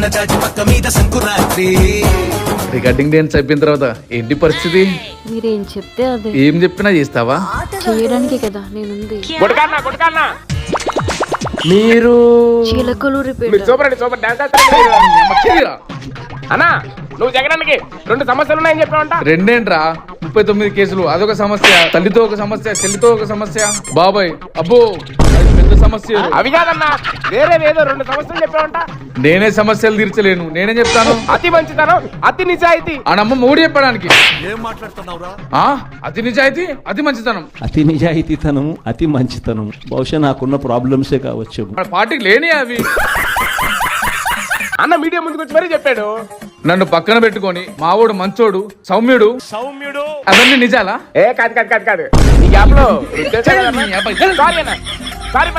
సన్నజాజి పక్క మీద సంకురాత్రి. రికార్డింగ్ డాన్స్ అయిపోయిన తర్వాత ఏంటి పరిస్థితి? మీరేం చెప్తే అదే. ఏం చెప్పినా చేస్తావా? చేయడానికి కదా నేనుంది. మీరు చిలకలు రిపీట్. అన్నా నువ్వు జగనానికి 2 సమస్యలు ఉన్నాయని చెప్పావంట. రెండేంట్రా, 39 కేసులు, అదొక సమస్య. తల్లితో ఒక సమస్య, చెల్లితో ఒక సమస్య. బాబాయ్ అబ్బో అది పెద్ద సమస్య. అవి కాదన్నా, వేరే ఏదో 2 సమస్యలు చెప్పావంట. నేనే సమస్యలు తీర్చలేను, నేనే చెప్తాను. అతి మంచితనం, అతి నిజాయితీ. ఆనమ్మ మూడు చెప్పడానికి. ఏం మాట్లాడుతున్నావురా? అతి నిజాయితీ, అతి మంచితనం. అతి నిజాయితీతనం, అతి మంచితనం బహుశా నాకున్న ప్రాబ్లమ్సే కావచ్చు. మన పార్టీకి లేని అవి. అన్న మీడియా ముందుకు వచ్చి మరీ చెప్పాడు. నన్ను పక్కన పెట్టుకొని మావోడు మంచోడు సౌమ్యుడు అవన్నీ నిజాలా? ఏ కాదు ఈ గ్యాప్ లో సారీ అన్న, సారీ.